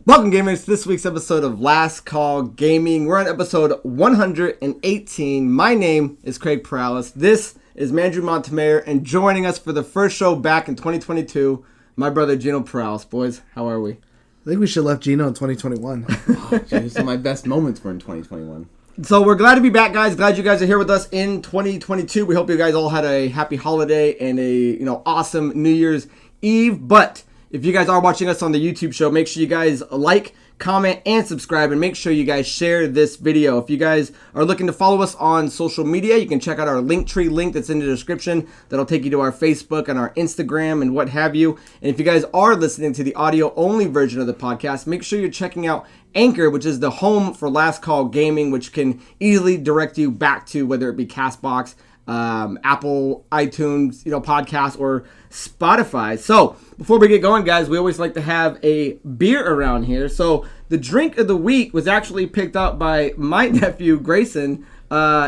Welcome, gamers, to this week's episode of Last Call Gaming. We're on episode 118. My name is Craig Perales. This is Mandrew Montemayor, and joining us for the first show back in 2022, my brother Geno Perales. Boys, how are we? I think we should have left Geno in 2021. Some of my best moments were in 2021. So we're glad to be back, guys. Glad you guys are here with us in 2022. We hope you guys all had a happy holiday and a awesome New Year's Eve. But if you guys are watching us on the YouTube show, make sure you guys like, comment, and subscribe, and make sure you guys share this video. If you guys are looking to follow us on social media, you can check out our Linktree link that's in the description. That'll take you to our Facebook and our Instagram and what have you. And if you guys are listening to the audio-only version of the podcast, make sure you're checking out Anchor, which is the home for Last Call Gaming, which can easily direct you back to whether it be CastBox, Apple, iTunes, podcast, or Spotify. So before we get going, guys, we always like to have a beer around here. So the drink of the week was actually picked up by my nephew Grayson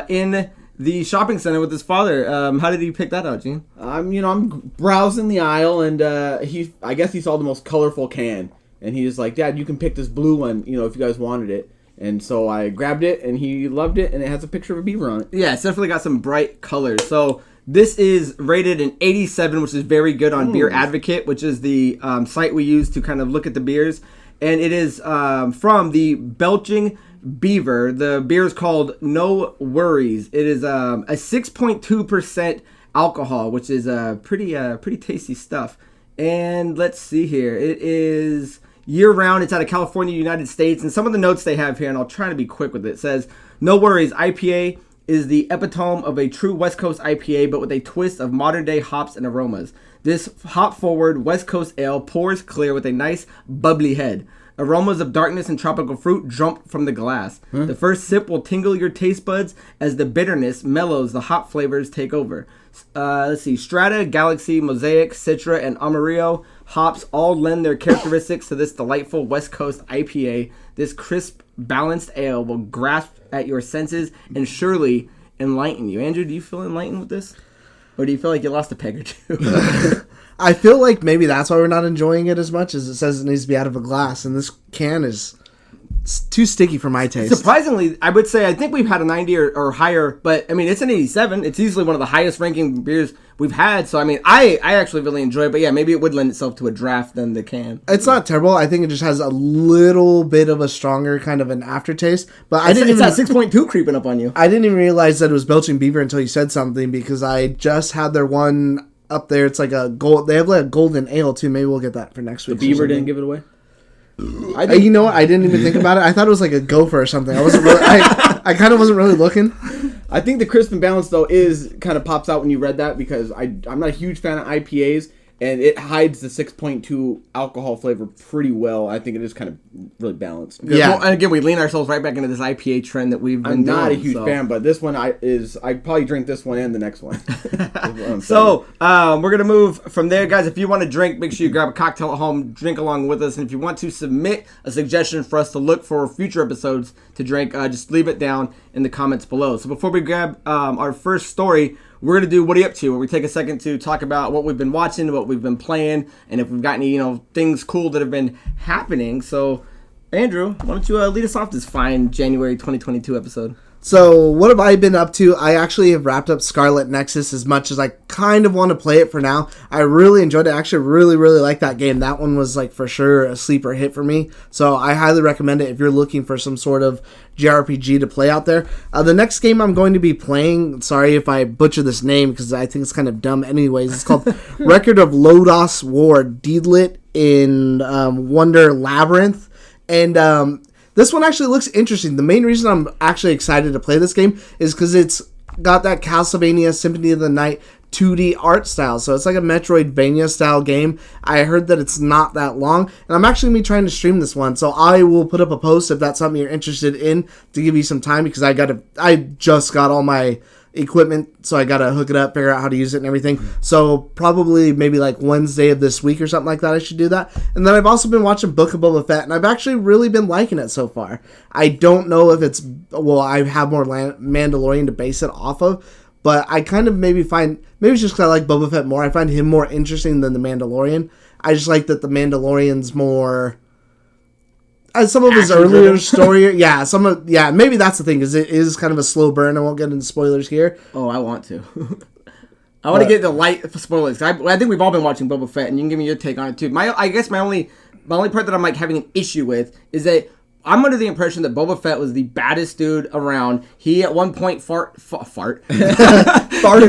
in the shopping center with his father. How did he pick that out, Gene? I'm browsing the aisle, and I guess he saw the most colorful can, and he was like, "Dad, you can pick this blue one, if you guys wanted it." And so I grabbed it, and he loved it, and it has a picture of a beaver on it. Yeah, it's definitely got some bright colors. So this is rated an 87, which is very good on Beer Advocate, which is the site we use to kind of look at the beers. And it is from the Belching Beaver. The beer is called No Worries. It is a 6.2% alcohol, which is pretty tasty stuff. And let's see here. It is year-round. It's out of California, United States. And some of the notes they have here, and I'll try to be quick with it, says, No Worries, IPA is the epitome of a true West Coast IPA, but with a twist of modern-day hops and aromas. This hop-forward West Coast ale pours clear with a nice, bubbly head. Aromas of darkness and tropical fruit jump from the glass. The first sip will tingle your taste buds as the bitterness mellows, the hop flavors take over. Let's see, Strata, Galaxy, Mosaic, Citra, and Amarillo hops all lend their characteristics to this delightful West Coast IPA. This crisp, balanced ale will grasp at your senses and surely enlighten you. Andrew, do you feel enlightened with this? Or do you feel like you lost a peg or two? I feel like maybe that's why we're not enjoying it as much, as it says it needs to be out of a glass, and this can is too sticky for my taste. Surprisingly, I would say I think we've had a 90 or higher, but I mean, it's an 87. It's easily one of the highest ranking beers we've had. So I mean, I actually really enjoy it, but yeah, maybe it would lend itself to a draft than the can. It's not terrible. I think it just has a little bit of a stronger kind of an aftertaste. But it's that 6.2 creeping up on you. I didn't even realize that it was Belching Beaver until you said something, because I just had their one up there. It's like a gold. They have like a golden ale too. Maybe we'll get that for next week. The Beaver didn't give it away. You know what? I didn't even think about it. I thought it was like a gopher or something. I wasn't really. I kind of wasn't really looking. I think the crisp and balance though is kind of pops out when you read that, because I'm not a huge fan of IPAs, and it hides the 6.2 alcohol flavor pretty well. I think it is kind of really balanced. Yeah, well, and again, we lean ourselves right back into this IPA trend that we've been I'm not doing, a huge fan, but this one I probably drink this one and the next one. So we're gonna move from there, guys. If you want to drink, make sure you grab a cocktail at home, drink along with us, and if you want to submit a suggestion for us to look for future episodes to drink, just leave it down in the comments below. So before we grab our first story, we're going to do What Are You Up To? Where we take a second to talk about what we've been watching, what we've been playing, and if we've got any, things cool that have been happening. So, Andrew, why don't you lead us off this fine January 2022 episode? So, what have I been up to? I actually have wrapped up Scarlet Nexus as much as I kind of want to play it for now. I really enjoyed it. I actually really, really like that game. That one was, for sure a sleeper hit for me. So, I highly recommend it if you're looking for some sort of JRPG to play out there. The next game I'm going to be playing, sorry if I butcher this name because I think it's kind of dumb anyways, it's called Record of Lodos War, Deedlit in Wonder Labyrinth. And this one actually looks interesting. The main reason I'm actually excited to play this game is because it's got that Castlevania Symphony of the Night 2D art style. So it's like a Metroidvania style game. I heard that it's not that long, and I'm actually going to be trying to stream this one. So I will put up a post if that's something you're interested in to give you some time, because I just got all my equipment, so I gotta hook it up, figure out how to use it and everything. So probably maybe Wednesday of this week or something like that, I should do that. And then I've also been watching Book of Boba Fett, and I've actually really been liking it so far. I don't know if I have more Mandalorian to base it off of, but I kind of maybe it's just because I like Boba Fett more. I find him more interesting than the Mandalorian. I just like that the Mandalorian's more some of his action earlier driven. story, maybe that's the thing, is it is kind of a slow burn. I won't get into spoilers here. Oh, I want to. I want to get the light spoilers. I think we've all been watching Boba Fett, and you can give me your take on it too. I guess my only part that I'm like having an issue with is that I'm under the impression that Boba Fett was the baddest dude around. He at one point farted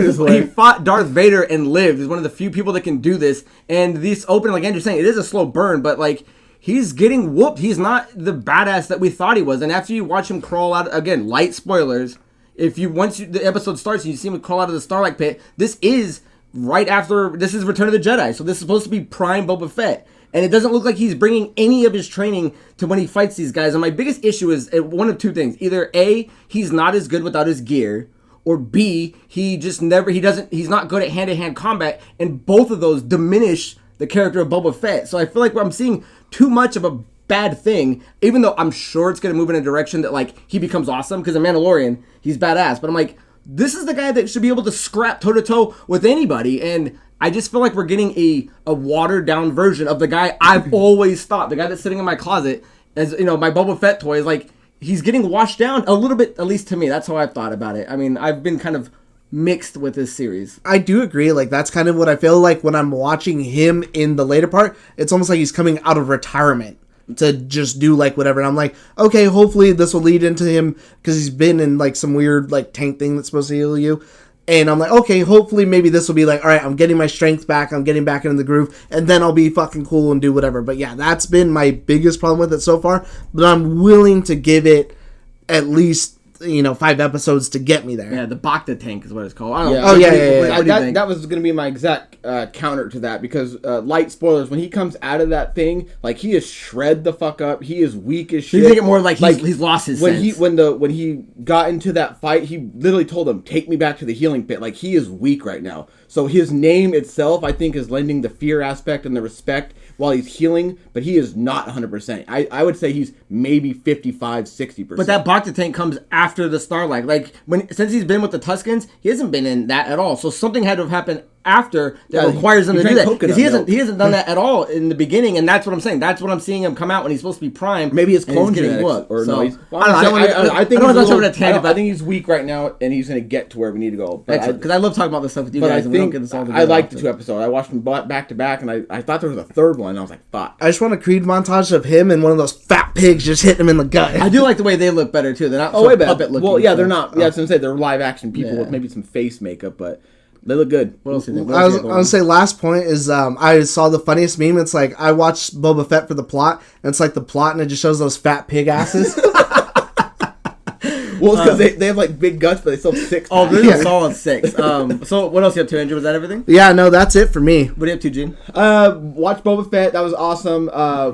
his way. He fought Darth Vader and lived. He's one of the few people that can do this. And this open, like Andrew's saying, it is a slow burn, but like he's getting whooped. He's not the badass that we thought he was. And after you watch him crawl out, again, light spoilers. Once the episode starts and you see him crawl out of the Starlight Pit, this is Return of the Jedi. So this is supposed to be prime Boba Fett. And it doesn't look like he's bringing any of his training to when he fights these guys. And my biggest issue is one of two things. Either A, he's not as good without his gear, or B, he's not good at hand-to-hand combat, and both of those diminish the character of Boba Fett. So I feel like I'm seeing too much of a bad thing, even though I'm sure it's going to move in a direction that like he becomes awesome, because in Mandalorian, he's badass. But I'm like, this is the guy that should be able to scrap toe-to-toe with anybody, and I just feel like we're getting a watered-down version of the guy I've always thought. The guy that's sitting in my closet, as you know, my Boba Fett toy is like, he's getting washed down a little bit, at least to me. That's how I've thought about it. I mean, I've been kind of mixed with this series. I do agree. Like, that's kind of what I feel like when I'm watching him in the later part. It's almost like he's coming out of retirement to just do like whatever. And I'm like, okay, hopefully this will lead into him, because he's been in like some weird like tank thing that's supposed to heal you. And I'm like, okay, hopefully maybe this will be like, all right, I'm getting my strength back, I'm getting back into the groove, and then I'll be fucking cool and do whatever. But yeah, that's been my biggest problem with it so far. But I'm willing to give it at least, 5 episodes to get me there. Yeah, the Bacta tank is what it's called. I don't know. Oh, yeah. What do you think? That was going to be my exact counter to that, because light spoilers, when he comes out of that thing, like, he is shred the fuck up. He is weak as shit. You think it more like he's lost his sense. When he got into that fight, he literally told him, take me back to the healing pit. Like, he is weak right now. So his name itself, I think, is lending the fear aspect and the respect while he's healing, but he is not 100%. I would say he's maybe 55, 60%. But that Bacta tank comes after the Starlight. Like, since he's been with the Tuskens, he hasn't been in that at all. So something had to have happened after that requires him to do that. Because he hasn't done that at all in the beginning, and that's what I'm saying. That's what I'm seeing him come out when he's supposed to be prime. Maybe his clone genetics. Or so, no, he's, I think he's weak right now, and he's going to get to where we need to go. Because I love talking about this stuff with you guys, and we don't get this all together. I liked the 2 episodes. I watched them back to back, and I thought there was a third one, and I was like, fuck. I just want a Creed montage of him and one of those fat pigs just hitting him in the gut. I do like the way they look better, too. They're not puppet looking. Well, yeah, they're not. Yeah, I was going to say, they're live action people with maybe some face makeup, but they look good. What else do you think? I was going to say, last point is I saw the funniest meme. It's like, I watched Boba Fett for the plot, and it's like the plot, and it just shows those fat pig asses. Well, it's because they have like big guts, but they still have 6. Oh, they're solid 6. So what else you up to, Andrew? Was that everything? Yeah, no, that's it for me. What are you up to, Gene? Watch Boba Fett. That was awesome.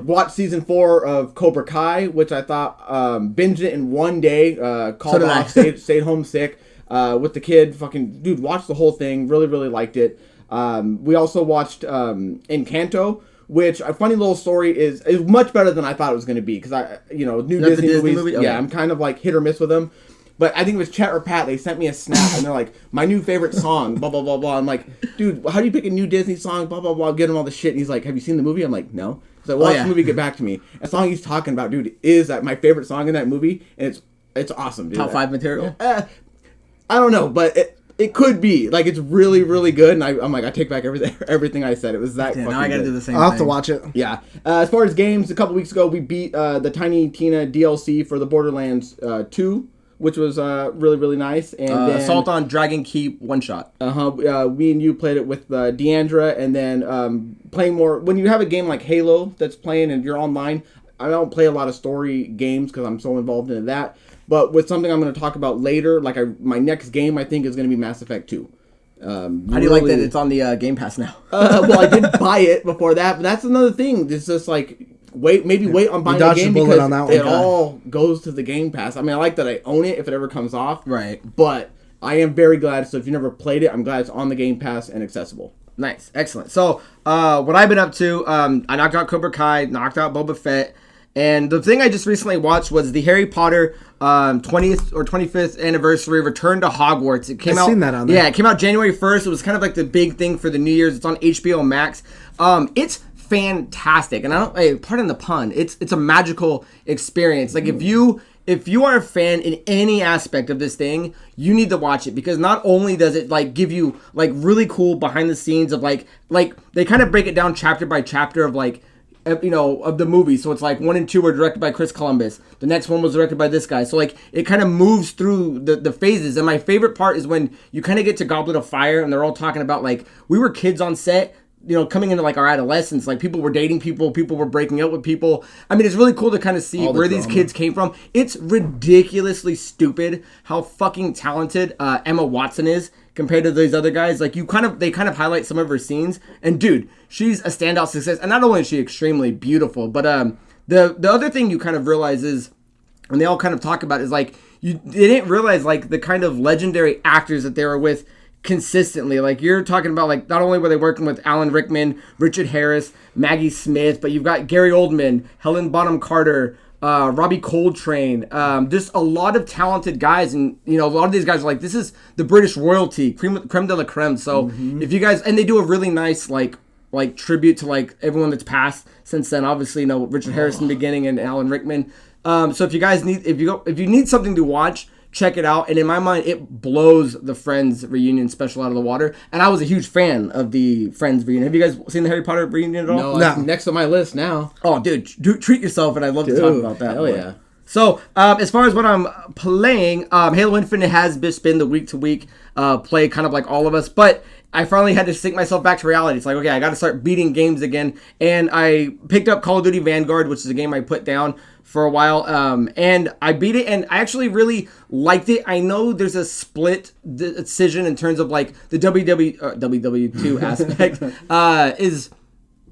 Watch season 4 of Cobra Kai, which I thought binged it in one day. Called off, stayed home sick with the kid. Fucking dude, watched the whole thing. Really, really liked it. We also watched Encanto, which a funny little story is much better than I thought it was going to be, because new Disney movies. Movie? Okay. Yeah, I'm kind of like hit or miss with them. But I think it was Chet or Pat. They sent me a snap, and they're like, my new favorite song, blah, blah, blah, blah. I'm like, dude, how do you pick a new Disney song, blah, blah, blah, get him all the shit. And he's like, have you seen the movie? I'm like, no. He's like, watch the movie, get back to me. The song he's talking about, dude, is my favorite song in that movie, and it's awesome, dude. Top 5 material? I don't know, but it could be. Like, it's really, really good, and I'm like, I take back everything I said. It was that fucking now I gotta good. do the same I'll have thing. to watch it. Yeah. As far as games, a couple weeks ago, we beat the Tiny Tina DLC for the Borderlands 2, which was really, really nice. And then, Assault on Dragon Keep one-shot. me and you played it with Deandra, and then playing more. When you have a game like Halo that's playing and you're online, I don't play a lot of story games because I'm so involved in that. But with something I'm going to talk about later, like my next game, I think is going to be Mass Effect 2. How do you like that it's on the Game Pass now? Well, I did buy it before that, but that's another thing. It's just like wait on buying the game because it all goes to the Game Pass. I mean, I like that I own it if it ever comes off. Right. But I am very glad. So if you never played it, I'm glad it's on the Game Pass and accessible. Nice. Excellent. So what I've been up to, I knocked out Cobra Kai, knocked out Boba Fett. And the thing I just recently watched was the Harry Potter 20th or 25th anniversary Return to Hogwarts. It came out. I've seen that on there. Yeah, it came out January 1st. It was kind of like the big thing for the New Year's. It's on HBO Max. It's fantastic. And I don't, hey, pardon the pun, it's a magical experience. Like if you are a fan in any aspect of this thing, you need to watch it, because not only does it like give you like really cool behind the scenes of like they kind of break it down chapter by chapter of like, you know, of the movie. So it's like 1 and 2 were directed by Chris Columbus. The next one was directed by this guy. So like it kind of moves through the phases. And my favorite part is when you kind of get to Goblet of Fire and they're all talking about like, we were kids on set, you know, coming into like our adolescence, like people were dating people were breaking up with people. I mean, it's really cool to kind of see where these kids came from. It's ridiculously stupid how fucking talented Emma Watson is compared to these other guys. Like they kind of highlight some of her scenes, and dude, she's a standout success. And not only is she extremely beautiful, but the other thing you kind of realize is, and they all kind of talk about, is like they didn't realize like the kind of legendary actors that they were with consistently. Like you're talking about, like not only were they working with Alan Rickman, Richard Harris, Maggie Smith, but you've got Gary Oldman, Helen Bonham Carter, Robbie Coltrane, just a lot of talented guys. And you know, a lot of these guys are like, this is the British royalty, creme de la creme. So if you guys, and they do a really nice like tribute to like everyone that's passed since then, obviously, you know, Richard Harris in the beginning and Alan Rickman. So if you guys need, if you need something to watch, check it out. And in my mind, it blows the Friends reunion special out of the water. And I was a huge fan of the Friends reunion. Have you guys seen the Harry Potter reunion at all? No. Next on my list now. Oh, dude, treat yourself, and I'd love to talk about that. Hell yeah. So, as far as what I'm playing, Halo Infinite has just been the week-to-week play, kind of like all of us. But I finally had to sink myself back to reality. It's like, okay, I got to start beating games again. And I picked up Call of Duty Vanguard, which is a game I put down for a while, and I beat it, and I actually really liked it. I know there's a split decision in terms of like the WW2 aspect is,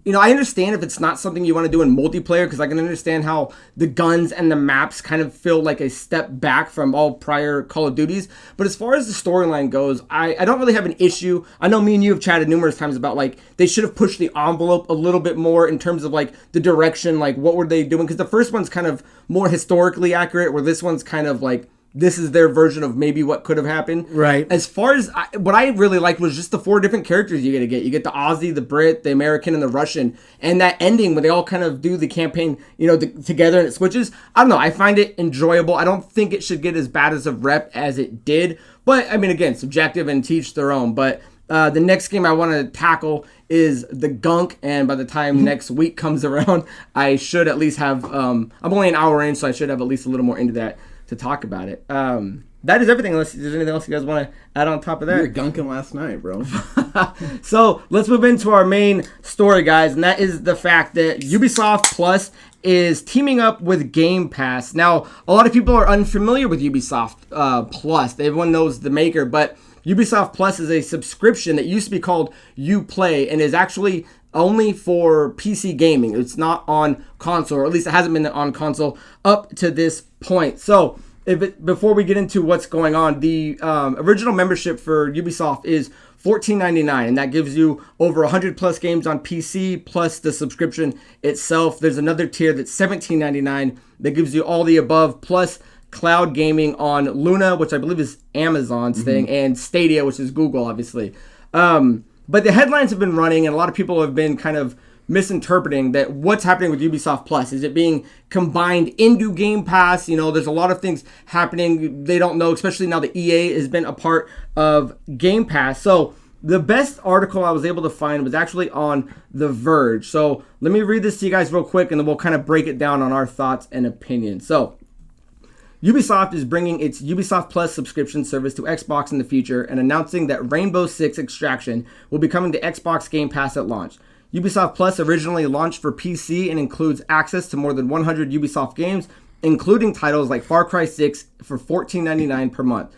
you know, I understand if it's not something you want to do in multiplayer, because I can understand how the guns and the maps kind of feel like a step back from all prior Call of Duties. But as far as the storyline goes, I don't really have an issue. I know me and you have chatted numerous times about like they should have pushed the envelope a little bit more in terms of like the direction, like what were they doing? Because the first one's kind of more historically accurate, where this one's kind of like, this is their version of maybe what could have happened. Right. As far as what I really liked was just the 4 different characters you get to get. You get the Aussie, the Brit, the American, and the Russian. And that ending when they all kind of do the campaign, you know, together and it switches. I don't know. I find it enjoyable. I don't think it should get as bad as a rep as it did. But, I mean, again, subjective and teach their own. But the next game I want to tackle is the Gunk, and by the time next week comes around, I should at least have, I'm only an hour in, so I should have at least a little more into that to talk about it. That is everything, unless there's anything else you guys want to add on top of that. You were gunking last night, bro. So let's move into our main story, guys, and that is the fact that Ubisoft Plus is teaming up with Game Pass. Now, a lot of people are unfamiliar with Ubisoft Plus. Everyone knows the maker, but Ubisoft Plus is a subscription that used to be called Uplay and is actually only for PC gaming. It's not on console, or at least it hasn't been on console up to this point. So before we get into what's going on, the original membership for Ubisoft is $14.99, and that gives you over 100 plus games on PC plus the subscription itself. There's another tier that's $17.99 that gives you all the above plus cloud gaming on Luna, which I believe is Amazon's thing, and Stadia, which is Google, obviously. But the headlines have been running, and a lot of people have been kind of misinterpreting that what's happening with Ubisoft Plus. Is it being combined into Game Pass? You know, there's a lot of things happening. They don't know, especially now that EA has been a part of Game Pass. So the best article I was able to find was actually on The Verge. So let me read this to you guys real quick, and then we'll kind of break it down on our thoughts and opinions. So Ubisoft is bringing its Ubisoft Plus subscription service to Xbox in the future and announcing that Rainbow Six Extraction will be coming to Xbox Game Pass at launch. Ubisoft Plus originally launched for PC and includes access to more than 100 Ubisoft games, including titles like Far Cry 6 for $14.99 per month.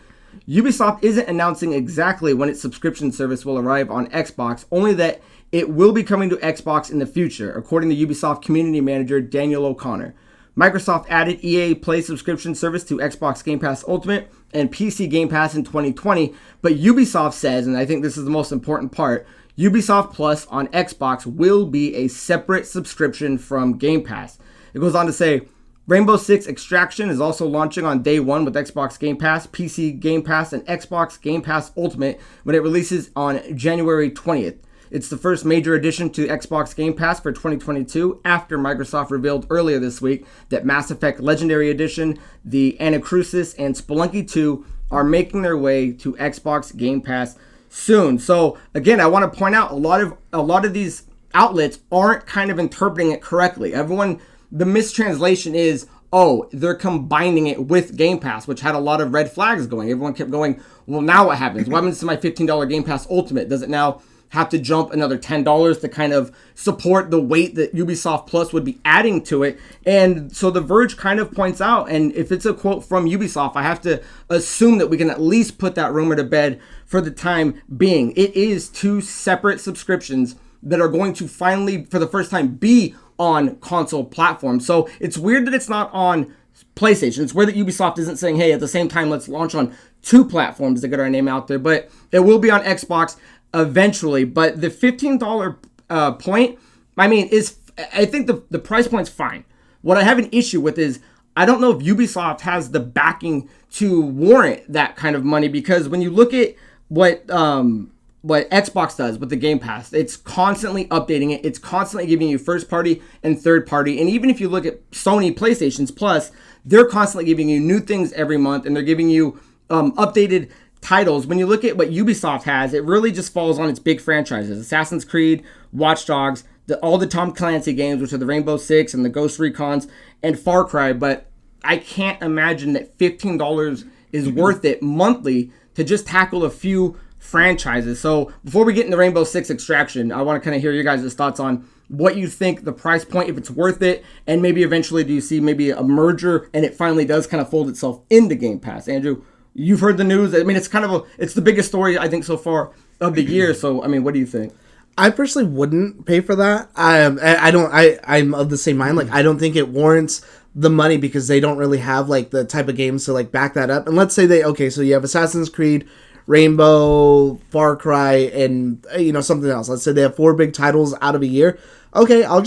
Ubisoft isn't announcing exactly when its subscription service will arrive on Xbox, only that it will be coming to Xbox in the future, according to Ubisoft community manager Daniel O'Connor. Microsoft added EA Play subscription service to Xbox Game Pass Ultimate and PC Game Pass in 2020, but Ubisoft says, and I think this is the most important part, Ubisoft Plus on Xbox will be a separate subscription from Game Pass. It goes on to say, Rainbow Six Extraction is also launching on day one with Xbox Game Pass, PC Game Pass, and Xbox Game Pass Ultimate when it releases on January 20th. It's the first major addition to Xbox Game Pass for 2022 after Microsoft revealed earlier this week that Mass Effect Legendary Edition, the Anacrusis, and Spelunky 2 are making their way to Xbox Game Pass soon. So again, I want to point out a lot of these outlets aren't kind of interpreting it correctly. The mistranslation is, oh, they're combining it with Game Pass, which had a lot of red flags going. Everyone kept going, well, now what happens? What happens to my $15 Game Pass Ultimate? Does it now have to jump another $10 to kind of support the weight that Ubisoft Plus would be adding to it? And so The Verge kind of points out, and if it's a quote from Ubisoft, I have to assume that we can at least put that rumor to bed for the time being. It is two separate subscriptions that are going to finally, for the first time, be on console platforms. So it's weird that it's not on PlayStation. It's weird that Ubisoft isn't saying, hey, at the same time, let's launch on two platforms to get our name out there. But it will be on Xbox eventually. But the $15 point, I think the price point's fine. What I have an issue with is, I don't know if Ubisoft has the backing to warrant that kind of money, because when you look at what Xbox does with the Game Pass, it's constantly updating it. It's constantly giving you first party and third party. And even if you look at Sony PlayStation's Plus, they're constantly giving you new things every month, and they're giving you updated titles. When you look at what Ubisoft has, it really just falls on its big franchises: Assassin's Creed, Watch Dogs, all the Tom Clancy games, which are the Rainbow Six and the Ghost Recons and Far Cry. But I can't imagine that $15 is worth it monthly to just tackle a few franchises. So before we get into Rainbow Six Extraction, I want to kind of hear your guys' thoughts on what you think the price point, if it's worth it, and maybe eventually do you see maybe a merger and it finally does kind of fold itself into Game Pass. Andrew, you've heard the news. I mean, it's the biggest story I think so far of the year. So I mean, what do you think? I personally wouldn't pay for that. I'm of the same mind. Like, I don't think it warrants the money, because they don't really have like the type of games to like back that up. And let's say so you have Assassin's Creed, Rainbow, Far Cry, and something else. Let's say they have 4 big titles out of a year. Okay, I'll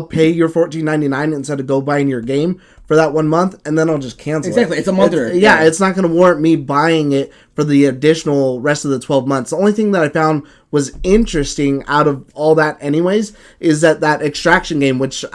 pay your $14.99 instead of go buying your game for that 1 month, and then I'll just cancel Exactly, it's a month. It's not going to warrant me buying it for the additional rest of the 12 months. The only thing that I found was interesting out of all that anyways is that Extraction game, which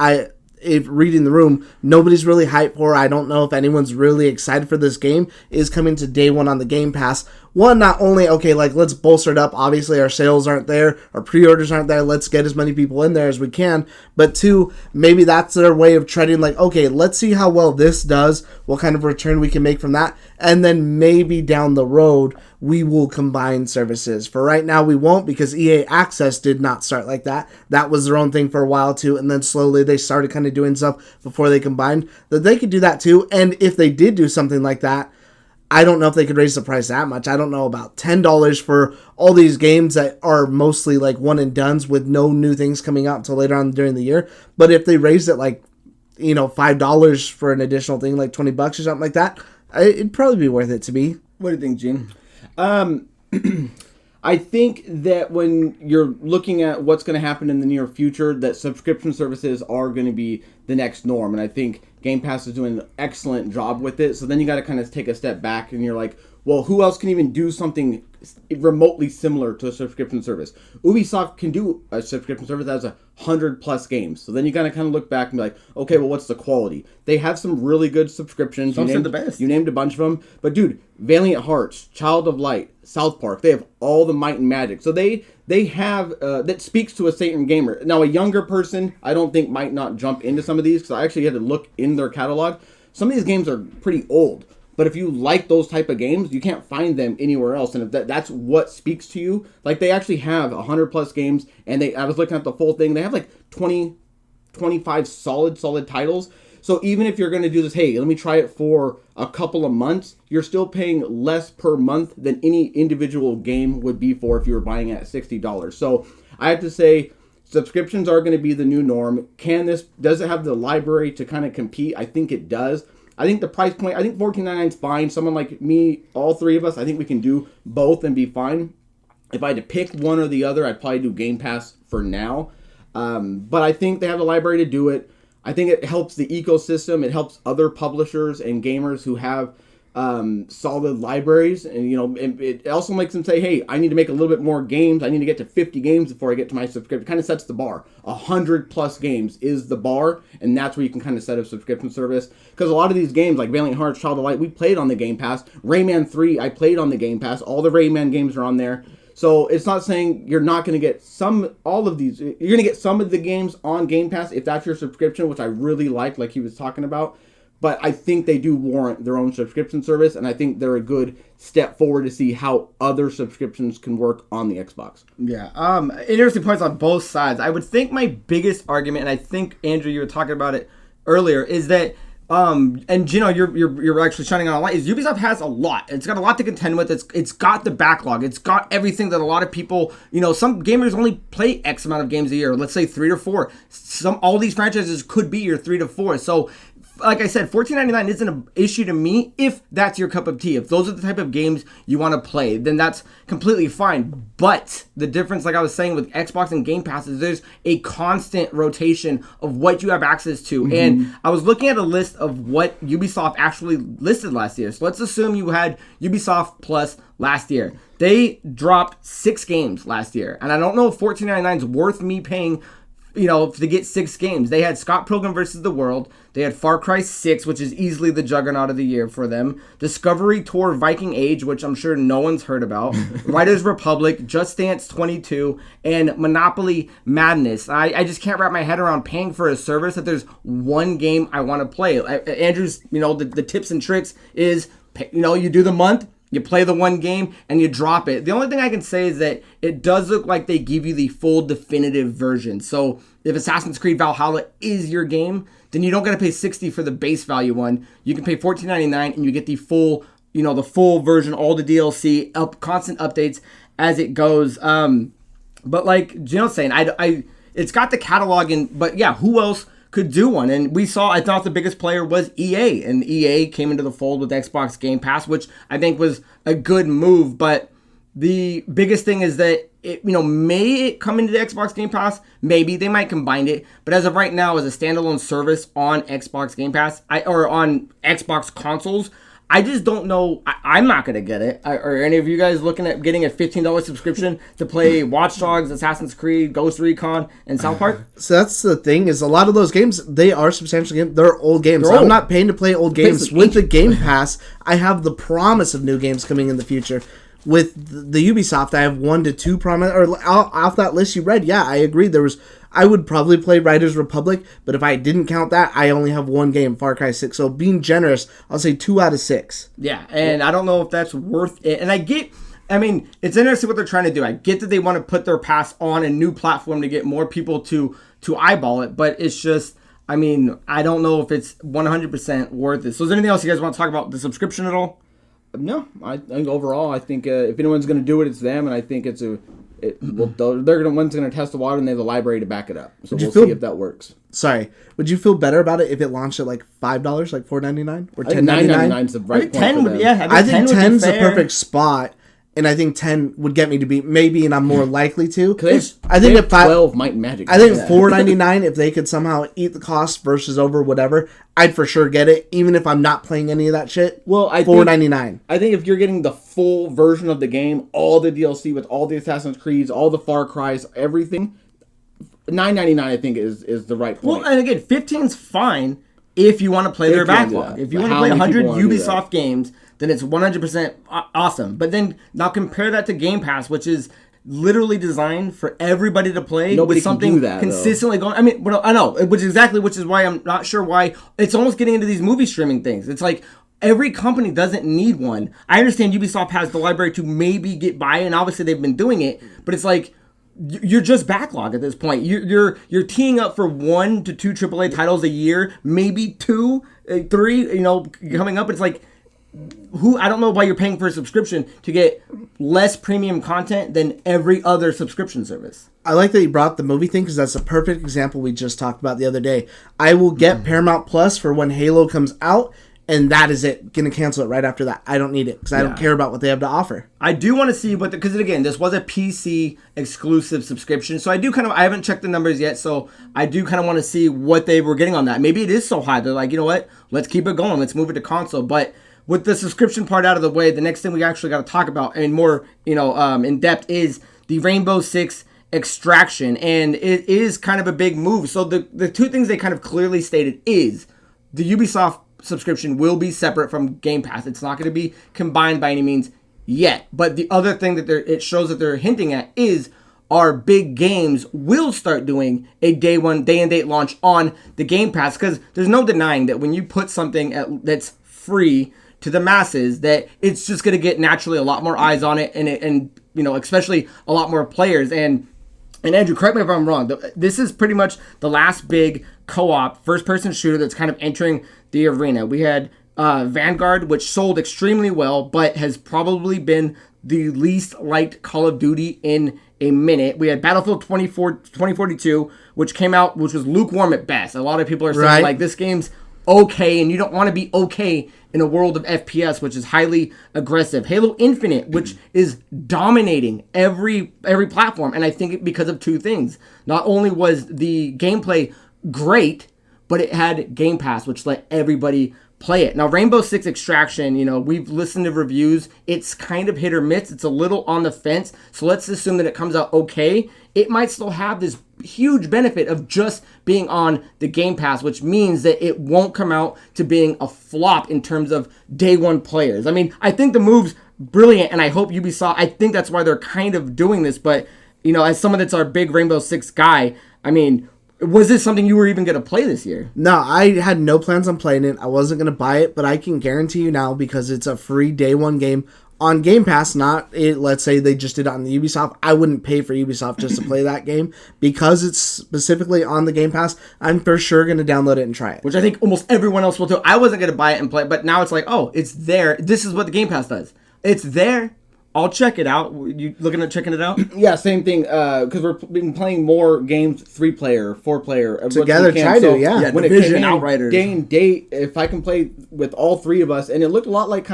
if reading the room, nobody's really hyped for. I don't know if anyone's really excited for this game, is coming to day one on the Game Pass. One, not only, let's bolster it up. Obviously, our sales aren't there. Our pre-orders aren't there. Let's get as many people in there as we can. But two, maybe that's their way of treading let's see how well this does, what kind of return we can make from that. And then maybe down the road, we will combine services. For right now, we won't, because EA Access did not start like that. That was their own thing for a while too. And then slowly they started kind of doing stuff before they combined. That they could do that too. And if they did do something like that, I don't know if they could raise the price that much. I don't know about $10 for all these games that are mostly like one and dones with no new things coming out until later on during the year. But if they raised it $5 for an additional thing, like $20 or something like that, it'd probably be worth it to me. What do you think, Gene? I think that when you're looking at what's going to happen in the near future, that subscription services are going to be the next norm. And I think Game Pass is doing an excellent job with it. So then you got to kind of take a step back and you're like, well, who else can even do something remotely similar to a subscription service? Ubisoft can do a subscription service that has 100+ games. So then you gotta kind of look back and be like, okay, well, what's the quality? They have some really good subscriptions. Some are the best. You named a bunch of them. But dude, Valiant Hearts, Child of Light, South Park, they have all the might and magic. So they have, that speaks to a Satan gamer. Now, a younger person, I don't think might not jump into some of these, because I actually had to look in their catalog. Some of these games are pretty old. But if you like those type of games, you can't find them anywhere else. And if that's what speaks to you, like they actually have 100+ games, and I was looking at the full thing, they have 20, 25 solid titles. So even if you're going to do this, hey, let me try it for a couple of months, you're still paying less per month than any individual game would be for if you were buying it at $60. So I have to say, subscriptions are going to be the new norm. Does it have the library to kind of compete? I think it does. I think the price point, I think $14.99 is fine. Someone like me, all three of us, I think we can do both and be fine. If I had to pick one or the other, I'd probably do Game Pass for now. But I think they have the library to do it. I think it helps the ecosystem. It helps other publishers and gamers who have solid libraries, and it also makes them say, hey, I need to make a little bit more games. I need to get to 50 games before I get to my subscription. It kind of sets the bar. 100+ games is the bar, and that's where you can kind of set a subscription service. Because a lot of these games, like Valiant Hearts, Child of Light, we played on the Game Pass. Rayman 3, I played on the Game Pass. All the Rayman games are on there. So it's not saying you're not going to get all of these. You're going to get some of the games on Game Pass if that's your subscription, which I really like he was talking about. But I think they do warrant their own subscription service, and I think they're a good step forward to see how other subscriptions can work on the Xbox. Yeah. Interesting points on both sides. I would think my biggest argument, and I think, Andrew, you were talking about it earlier, is that and Geno, you're actually shining on a light. Is Ubisoft has a lot. It's got a lot to contend with. It's got the backlog. It's got everything that a lot of people, some gamers only play X amount of games a year. Let's say 3 to 4. All these franchises could be your 3 to 4. So, like I said, $14.99 isn't an issue to me if that's your cup of tea. If those are the type of games you want to play, then that's completely fine. But the difference, like I was saying, with Xbox and Game Pass is there's a constant rotation of what you have access to. Mm-hmm. And I was looking at a list of what Ubisoft actually listed last year. So let's assume you had Ubisoft Plus last year. They dropped 6 games last year. And I don't know if $14.99 is worth me paying to get 6 games. They had Scott Pilgrim vs. the World. They had Far Cry 6, which is easily the juggernaut of the year for them. Discovery Tour Viking Age, which I'm sure no one's heard about. Riders Republic, Just Dance 22, and Monopoly Madness. I just can't wrap my head around paying for a service that there's one game I want to play. Andrew's, the tips and tricks is, you do the month, you play the one game, and you drop it. The only thing I can say is that it does look like they give you the full definitive version. So if Assassin's Creed Valhalla is your game, then you don't got to pay $60 for the base value one. You can pay $14.99 and you get the full, the full version, all the DLC, constant updates as it goes. But like Geno's saying, it's got the catalog but yeah, who else could do one? And I thought the biggest player was EA, and EA came into the fold with Xbox Game Pass, which I think was a good move. But the biggest thing is that may it come into the Xbox Game Pass? Maybe they might combine it, but as of right now, as a standalone service on Xbox Game Pass or on Xbox consoles, I just don't know. I'm not going to get it. Are any of you guys looking at getting a $15 subscription to play Watch Dogs, Assassin's Creed, Ghost Recon, and South Park? So that's the thing, is a lot of those games, they are substantial games. They're old games. I'm not paying to play old games. With the Game Pass, I have the promise of new games coming in the future. With the Ubisoft, I have 1 to 2 promise. Or off that list you read, yeah, I agree. I would probably play Riders Republic, but if I didn't count that, I only have 1 game, Far Cry 6. So being generous, I'll say 2 out of 6. Yeah, and I don't know if that's worth it. And it's interesting what they're trying to do. I get that they want to put their pass on a new platform to get more people to eyeball it, but it's just, I don't know if it's 100% worth it. So is there anything else you guys want to talk about the subscription at all? No, I think overall, if anyone's going to do it, it's them, and I think they're one's going to test the water, and they have the library to back it up. So we'll see if that works. Sorry, would you feel better about it if it launched at like $5, like $4.99 or $10.99? $9.99 is the right point. 10 would, yeah. I think 10's the perfect spot. And I think 10 would get me to be maybe, and I'm more likely to. I think at 12 Might and Magic. I think $4.99, if they could somehow eat the cost versus over whatever, I'd for sure get it, even if I'm not playing any of that shit. Well, $4.99. I think if you're getting the full version of the game, all the DLC with all the Assassin's Creeds, all the Far Cries, everything, $9.99 I think is the right point. Well, and again, 15's fine if you want to play their backlog. If you want to play 100 Ubisoft games, then it's 100% awesome. But then now compare that to Game Pass, which is literally designed for everybody to play. Nobody with something can do that, consistently going. I know, which is why I'm not sure why it's almost getting into these movie streaming things. It's like every company doesn't need one. I understand Ubisoft has the library to maybe get by, and obviously they've been doing it. But it's like you're just backlog at this point. You're teeing up for 1 to 2 AAA titles a year, maybe 2, 3. Coming up. It's like, I don't know why you're paying for a subscription to get less premium content than every other subscription service. I like that you brought the movie thing, because that's a perfect example we just talked about the other day. I will get Paramount Plus for when Halo comes out, and that is it. Gonna cancel it right after that. I don't need it, because I don't care about what they have to offer. I do want to see because again, this was a PC exclusive subscription, so I haven't checked the numbers yet, so I do kind of want to see what they were getting on that. Maybe it is so high, they're like, you know what, let's keep it going, let's move it to console. But with the subscription part out of the way, the next thing we actually got to talk about and more, in depth is the Rainbow Six Extraction, and it is kind of a big move. So the two things they kind of clearly stated is the Ubisoft subscription will be separate from Game Pass. It's not going to be combined by any means yet. But the other thing that it shows that they're hinting at is our big games will start doing a day and date launch on the Game Pass, because there's no denying that when you put something that's free to the masses, that it's just going to get naturally a lot more eyes on it, and especially a lot more players. And Andrew, correct me if I'm wrong, this is pretty much the last big co-op first-person shooter that's kind of entering the arena. We had Vanguard, which sold extremely well, but has probably been the least liked Call of Duty in a minute. We had Battlefield 2042, which came out, which was lukewarm at best. A lot of people are saying, like, this game's okay, and you don't want to be okay in a world of FPS, which is highly aggressive. Halo Infinite, which is dominating every platform, and I think because of two things. Not only was the gameplay great, but it had Game Pass, which let everybody play it. Now, Rainbow Six Extraction, we've listened to reviews. It's kind of hit or miss. It's a little on the fence. So let's assume that it comes out okay. It might still have this huge benefit of just being on the Game Pass, which means that it won't come out to being a flop in terms of day one players. I mean, I think the move's brilliant, and I hope Ubisoft, I think that's why they're kind of doing this. But, as someone that's our big Rainbow Six guy, I mean, was this something you were even going to play this year? No, I had no plans on playing it. I wasn't going to buy it, but I can guarantee you now, because it's a free day one game on Game Pass, let's say they just did it on the Ubisoft. I wouldn't pay for Ubisoft just to play that game. Because it's specifically on the Game Pass, I'm for sure going to download it and try it. Which I think almost everyone else will too. I wasn't going to buy it and play it, but now it's like, oh, it's there. This is what the Game Pass does. It's there. I'll check it out. You looking at checking it out? Yeah, same thing. Because we've been playing more games, 3-player, 4-player. Together, try to, yeah. When Division, it came Outriders. Day and date, if I can play with all three of us, and it looked a lot like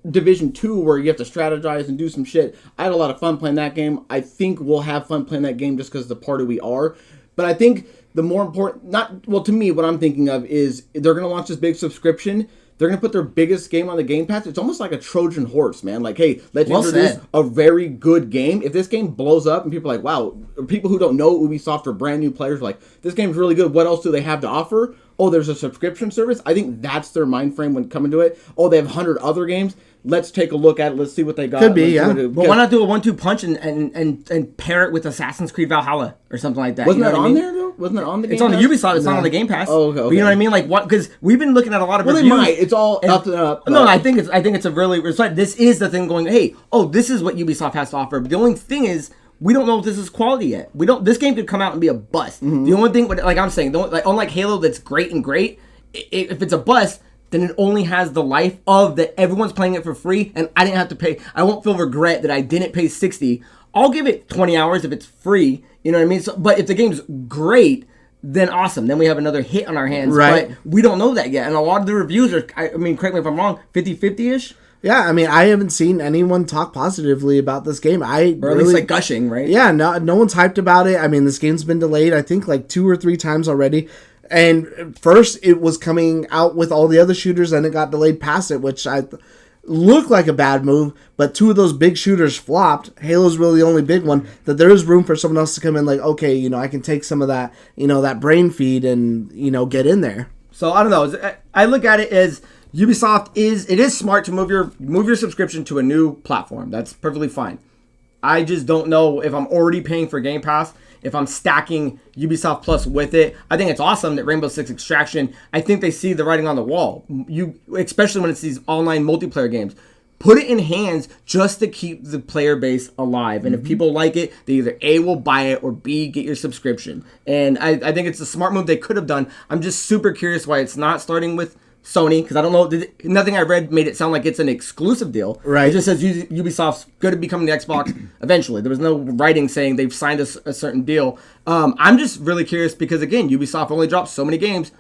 Division 2, where you have to strategize and do some shit. I had a lot of fun playing that game. I think we'll have fun playing that game just because of the party we are. But I think the more important, to me, what I'm thinking of is they're going to launch this big subscription. They're going to put their biggest game on the Game Pass. It's almost like a Trojan horse, man. Like, hey, let's introduce a very good game. If this game blows up and people are like, wow, or people who don't know Ubisoft or brand new players are like, this game's really good. What else do they have to offer? Oh, there's a subscription service. I think that's their mind frame when coming to it. Oh, they have 100 other games. Let's take a look at it. Let's see what they got. Could be, yeah. But why not do a 1-2 punch and pair it with Assassin's Creed Valhalla or something like that? Wasn't that on there, though? Wasn't that on the Game It's on the Pass? Ubisoft. It's not on the Game Pass. Oh, okay. But you know what I mean? Like, what? Because we've been looking at a lot of reviews. They might. It's all up and up. No, I think it's a really... This is the thing going, hey, this is what Ubisoft has to offer. But the only thing is, we don't know if this is quality yet. This game could come out and be a bust. Mm-hmm. The only thing, like I'm saying, unlike Halo that's great, if it's a bust, then it only has the life of that everyone's playing it for free, and I didn't have to pay. I won't feel regret that I didn't pay $60. I'll give it 20 hours if it's free. You know what I mean? So, but if the game's great, then awesome. Then we have another hit on our hands. Right. But we don't know that yet. And a lot of the reviews are, correct me if I'm wrong, 50-50-ish? Yeah, I mean, I haven't seen anyone talk positively about this game. Or at least like gushing, right? Yeah, no one's hyped about it. I mean, this game's been delayed, I think, like 2 or 3 times already. And first, it was coming out with all the other shooters, and it got delayed past it, which looked like a bad move. But 2 of those big shooters flopped. Halo's really the only big one. That there is room for someone else to come in, like, okay, I can take some of that, that brain feed and, get in there. So I don't know. I look at it as Ubisoft it is smart to move your subscription to a new platform. That's perfectly fine. I just don't know if I'm already paying for Game Pass, if I'm stacking Ubisoft Plus with it. I think it's awesome that Rainbow Six Extraction, I think they see the writing on the wall. Especially when it's these online multiplayer games. Put it in hands just to keep the player base alive. And if people like it, they either A, will buy it, or B, get your subscription. And I think it's a smart move they could have done. I'm just super curious why it's not starting with Sony, because I don't know, nothing I read made it sound like it's an exclusive deal. Right. It just says Ubisoft's going to be coming to Xbox eventually. There was no writing saying they've signed a certain deal. I'm just really curious because, again, Ubisoft only drops so many games.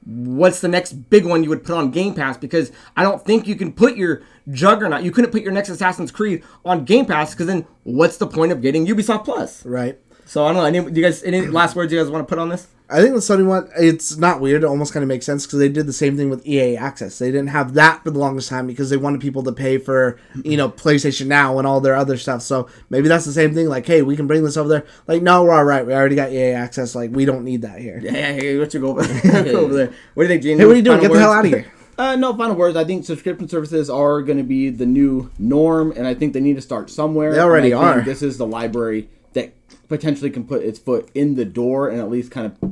What's the next big one you would put on Game Pass? Because I don't think you can put your Juggernaut, you couldn't put your next Assassin's Creed on Game Pass, because then what's the point of getting Ubisoft Plus? Right. So I don't know. Any last words you guys want to put on this? I think the Sony one, it's not weird. It almost kind of makes sense because they did the same thing with EA Access. They didn't have that for the longest time because they wanted people to pay for, PlayStation Now and all their other stuff. So maybe that's the same thing. Like, hey, we can bring this over there. Like, no, we're all right. We already got EA Access. Like, we don't need that here. Yeah, what you go over there? What do you think, Gene? Hey, what are you doing? Get the hell out of here. No final words. I think subscription services are going to be the new norm, and I think they need to start somewhere. They already and I think are. This is the library that potentially can put its foot in the door and at least kind of...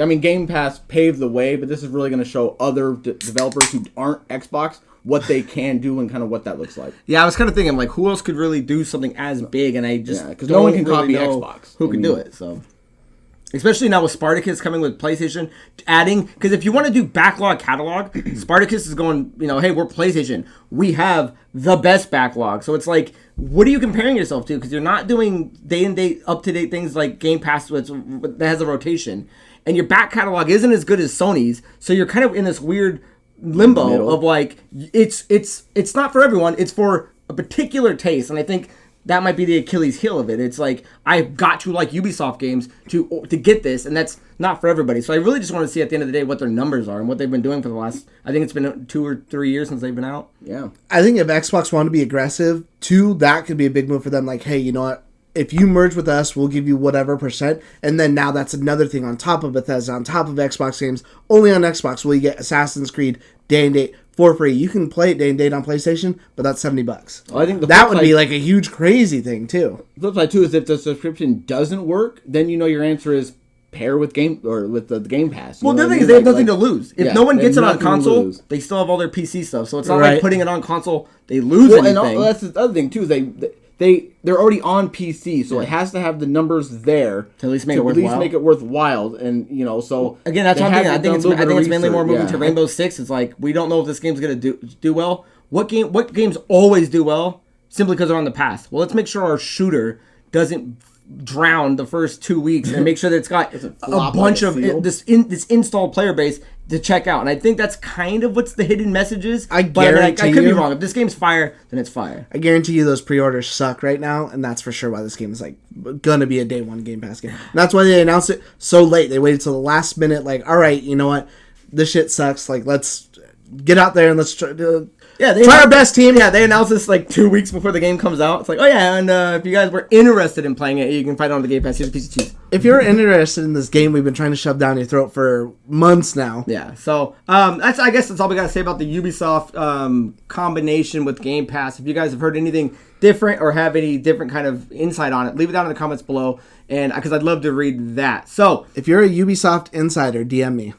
I mean, Game Pass paved the way, but this is really going to show other developers who aren't Xbox what they can do and kind of what that looks like. Yeah, I was kind of thinking, like, who else could really do something as big? And I just because no one can really copy know Xbox. Who can do it? So, especially now with Spartacus coming with PlayStation, adding, because if you want to do backlog catalog, Spartacus is going, hey, we're PlayStation. We have the best backlog. So it's like, what are you comparing yourself to? Because you're not doing day-and-day, up-to-date things like Game Pass that has a rotation. And your back catalog isn't as good as Sony's. So you're kind of in this weird limbo of like, it's not for everyone. It's for a particular taste. And I think that might be the Achilles heel of it. It's like, I've got to like Ubisoft games to get this, and that's not for everybody. So I really just want to see at the end of the day what their numbers are and what they've been doing for the last, I think it's been 2 or 3 years since they've been out. Yeah. I think if Xbox wanted to be aggressive, too, that could be a big move for them. Like, hey, you know what? If you merge with us, we'll give you whatever %. And then now that's another thing on top of Bethesda, on top of Xbox games. Only on Xbox will you get Assassin's Creed day and date for free. You can play it day and date on PlayStation, but that's $70. Well, I think that would be like a huge crazy thing too. The flip side too is if the subscription doesn't work, then your answer is pair with the Game Pass. Well, the thing is, they have nothing to lose. If no one gets it on console, they still have all their PC stuff. So it's not like putting it on console, they lose anything. And that's the other thing too, is they're already on PC, so it has to have the numbers there to at least make it worthwhile. And so again, that's one thing. I think it's mainly more moving to Rainbow Six. It's like, we don't know if this game's gonna do well. What games always do well simply because they're on the pass? Well, let's make sure our shooter doesn't drown the first 2 weeks and make sure that it's got a bunch of this installed player base to check out. And I think that's kind of what's the hidden message is. I guarantee I could be wrong. If this game's fire, then it's fire. I guarantee you those pre-orders suck right now, and that's for sure why this game is like gonna be a day one Game Pass game. And that's why they announced it so late. They waited till the last minute, like, all right, you know what, this shit sucks. Like, let's get out there and let's try our best, team. Yeah, they announced this like 2 weeks before the game comes out. It's like, oh yeah, and if you guys were interested in playing it, you can find it on the Game Pass. Here's a piece of cheese. If you're interested in this game we've been trying to shove down your throat for months now. Yeah, so I guess that's all we got to say about the Ubisoft combination with Game Pass. If you guys have heard anything different or have any different kind of insight on it, leave it down in the comments below, and because I'd love to read that. So if you're a Ubisoft insider, DM me.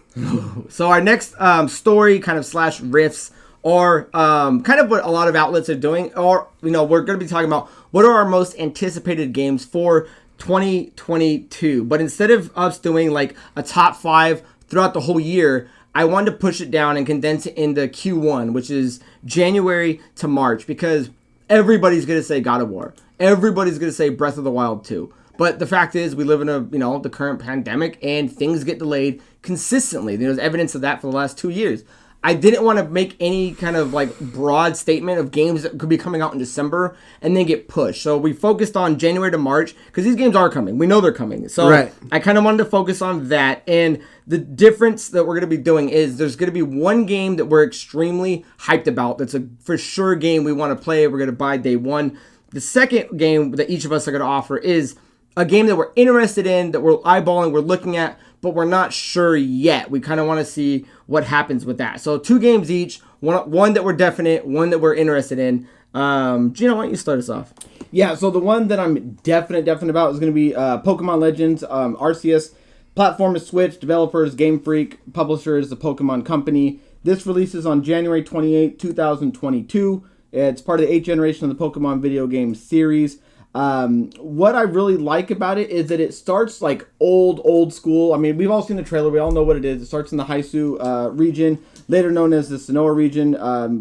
So our next story kind of / riffs or kind of what a lot of outlets are doing, or we're going to be talking about what are our most anticipated games for 2022. But instead of us doing like a top 5 throughout the whole year, I wanted to push it down and condense it into Q1, which is January to March, because everybody's going to say God of War. Everybody's going to say Breath of the Wild 2. But the fact is, we live in the current pandemic, and things get delayed consistently. There's evidence of that for the last 2 years. I didn't want to make any kind of like broad statement of games that could be coming out in December and then get pushed. So we focused on January to March because these games are coming. We know they're coming. So I kind of wanted to focus on that. And the difference that we're going to be doing is there's going to be one game that we're extremely hyped about. That's a for sure game we want to play. We're going to buy day one. The second game that each of us are going to offer is a game that we're interested in, that we're eyeballing, we're looking at, but we're not sure yet. We kind of want to see what happens with that. So 2 games each, one that we're definite, one that we're interested in. Geno, why don't you start us off? Yeah, so the one that I'm definite about is going to be Pokemon Legends. Arceus, platform is Switch, developers Game Freak, publisher is the Pokemon Company. This releases on January 28, 2022. It's part of the 8th generation of the Pokemon video game series. What I really like about it is that it starts like old school. I mean, we've all seen the trailer. We all know what it is. It starts in the Haisu region, later known as the Sinnoh region,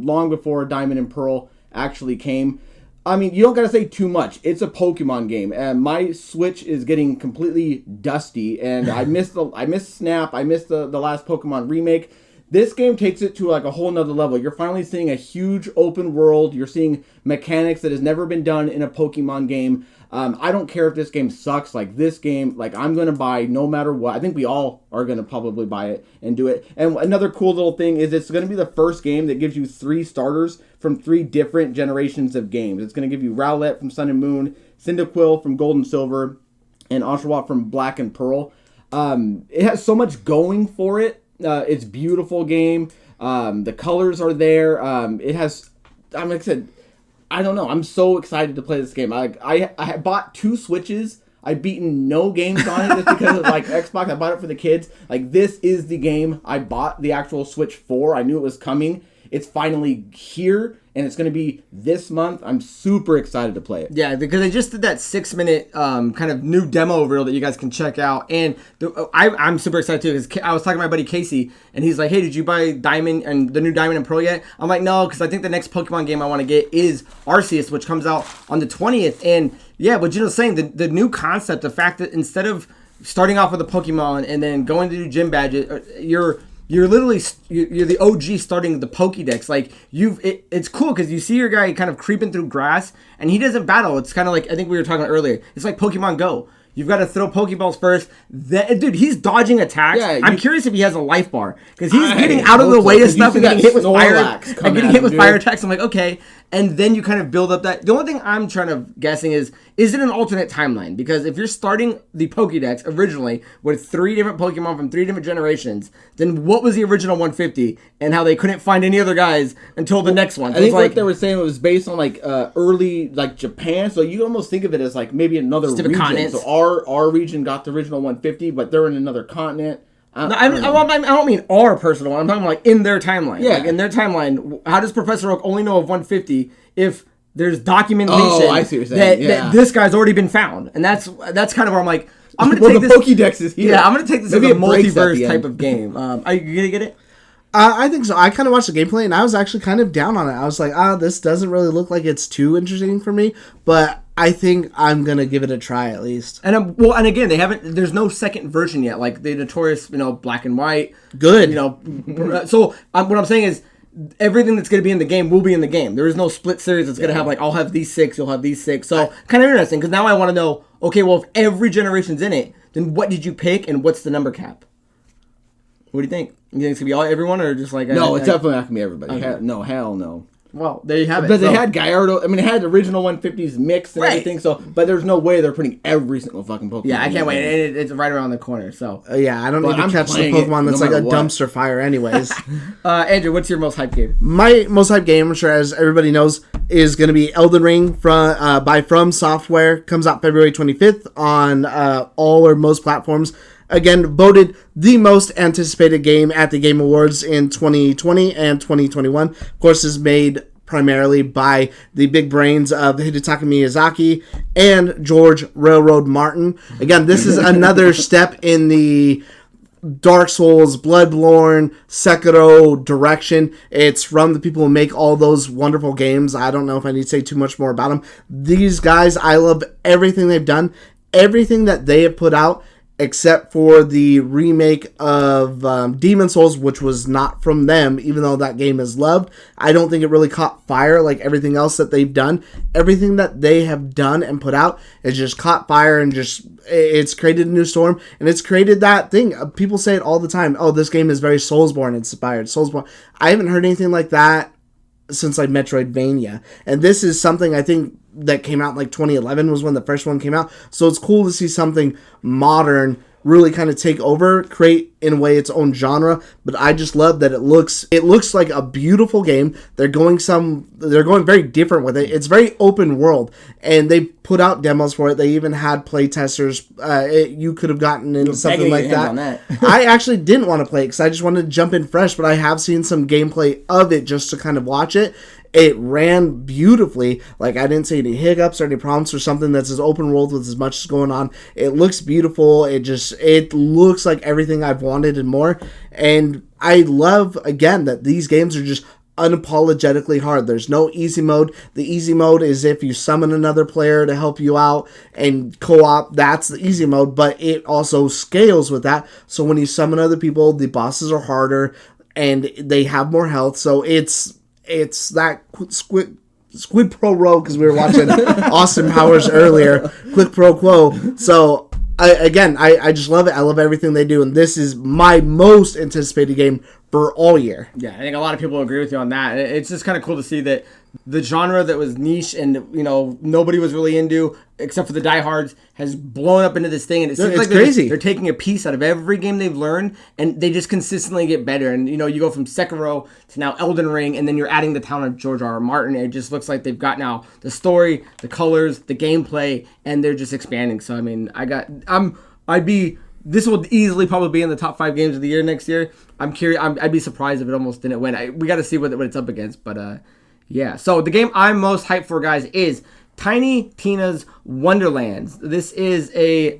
long before Diamond and Pearl actually came. I mean, you don't got to say too much. It's a Pokemon game, and my Switch is getting completely dusty, and I missed Snap. I missed the last Pokemon remake. This game takes it to like a whole nother level. You're finally seeing a huge open world. You're seeing mechanics that has never been done in a Pokemon game. I don't care if this game sucks. Like this game, like I'm going to buy no matter what. I think we all are going to probably buy it and do it. And another cool little thing is it's going to be the first game that gives you 3 starters from 3 different generations of games. It's going to give you Rowlet from Sun and Moon, Cyndaquil from Gold and Silver, and Oshawott from Black and Pearl. It has so much going for it. It's a beautiful game. The colors are there. It has, like I said, I don't know. I'm so excited to play this game. I bought 2 Switches. I've beaten no games on it just because of like Xbox. I bought it for the kids. Like this is the game I bought the actual Switch for. I knew it was coming. It's finally here, and it's going to be this month. I'm super excited to play it. Yeah, because they just did that 6-minute kind of new demo reel that you guys can check out. And I'm super excited too because I was talking to my buddy Casey, and he's like, hey, did you buy Diamond and the new Diamond and Pearl yet? I'm like, no, because I think the next Pokemon game I want to get is Arceus, which comes out on the 20th. And yeah, what Geno's saying, the new concept, the fact that instead of starting off with a Pokemon and then going to do gym badges, you're literally you're the OG starting the Pokédex. Like it's cool because you see your guy kind of creeping through grass and he doesn't battle. It's kind of like I think we were talking earlier. It's like Pokemon Go. You've got to throw Pokeballs first. Dude, he's dodging attacks. Yeah, I'm curious if he has a life bar because he's getting out of the way of stuff and getting hit with fire attacks. I'm like, okay. And then you kind of build up that. The only thing I'm trying to guessing is it an alternate timeline? Because if you're starting the Pokédex originally with 3 different Pokemon from 3 different generations, then what was the original 150 and how they couldn't find any other guys until the next one? So I think what they were saying was based on like early like Japan, so you almost think of it as like maybe another region. Continents. So our region got the original 150, but they're in another continent. I don't mean our personal one. I'm talking like in their timeline. Yeah. Like in their timeline, how does Professor Oak only know of 150 if there's documentation that this guy's already been found? And that's kind of where I'm like, I'm going to take this. Pokédex is here. Yeah, I'm going to take this as a multiverse type of game. Are you going to get it? I think so. I kind of watched the gameplay and I was actually kind of down on it. I was like, this doesn't really look like it's too interesting for me, but I think I'm gonna give it a try at least. And and again, there's no second version yet, like the notorious, black and white. Good. So what I'm saying is, everything that's gonna be in the game will be in the game. There is no split series that's gonna have like I'll have these 6, you'll have these 6. So kind of interesting because now I want to know. Okay, well, if every generation's in it, then what did you pick and what's the number cap? What do you think? You think it's gonna be everyone or just like no? It's definitely not gonna be everybody. Okay. Hell no. Well, there you have it. But they had Gallardo. I mean, it had original 150s mixed and everything. So, but there's no way they're putting every single fucking Pokemon. Yeah, I can't wait. And it's right around the corner. So I don't need to catch the Pokemon that's like a dumpster fire, anyways. Andrew, what's your most hyped game? My most hyped game, I'm sure as everybody knows, is going to be Elden Ring by From Software. Comes out February 25th on all or most platforms. Again, voted the most anticipated game at the Game Awards in 2020 and 2021. Of course, is made primarily by the big brains of Hidetaka Miyazaki and George Railroad Martin. Again, this is another step in the Dark Souls, Bloodborne, Sekiro direction. It's from the people who make all those wonderful games. I don't know if I need to say too much more about them. These guys, I love everything they've done. Everything that they have put out, except for the remake of Demon Souls, which was not from them, even though that game is loved. I don't think it really caught fire like everything else that they've done. Everything that they have done and put out is just caught fire and it's created a new storm, and it's created that thing. People say it all the time. Oh, this game is very Soulsborne inspired. Soulsborne. I haven't heard anything like that since like Metroidvania, and this is something I think that came out in like 2011 was when the first one came out. So it's cool to see something modern really kind of take over, create in a way its own genre. But I just love that it looks like a beautiful game. They're going very different with it. It's very open world, and they put out demos for it. They even had play testers. You could have gotten into something like that. I actually didn't want to play it because I just wanted to jump in fresh, but I have seen some gameplay of it just to kind of watch it. It ran beautifully. Like, I didn't see any hiccups or any problems or something that's as open world with as much as going on. It looks beautiful. It looks like everything I've wanted and more. And I love, again, that these games are just unapologetically hard. There's no easy mode. The easy mode is if you summon another player to help you out and co-op, that's the easy mode, but it also scales with that. So when you summon other people, the bosses are harder. and they have more health. So it's that Squid Pro Row, because we were watching Austin Powers earlier. Quid pro quo. So I just love it. I love everything they do, and this is my most anticipated game for all year. Yeah, I think a lot of people agree with you on that. It's just kind of cool to see that the genre that was niche and nobody was really into, except for the diehards, has blown up into this thing, and it seems like crazy. They're taking a piece out of every game they've learned, and they just consistently get better. And you go from Sekiro to now Elden Ring, and then you're adding the town of George R. R. Martin. And it just looks like they've got now the story, the colors, the gameplay, and they're just expanding. So I mean, this will easily probably be in the top 5 games of the year next year. I'm curious. I'd be surprised if it almost didn't win. We got to see what it's up against, but yeah. So the game I'm most hyped for, guys, is Tiny Tina's Wonderlands. This is a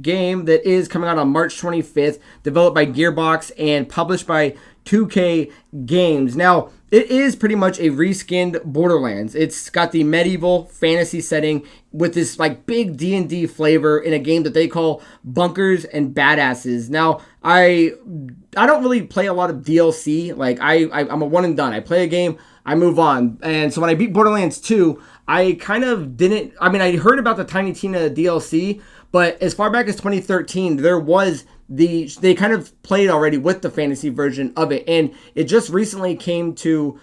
game that is coming out on March 25th, developed by Gearbox and published by 2K Games. Now, it is pretty much a reskinned Borderlands. It's got the medieval fantasy setting with this like big D&D flavor in a game that they call Bunkers and Badasses. Now, I don't really play a lot of DLC. Like I'm a one and done. I play a game, I move on. And so when I beat Borderlands 2, I kind of didn't. I mean, I heard about the Tiny Tina DLC, but as far back as 2013, there was they kind of played already with the fantasy version of it, and it just recently came to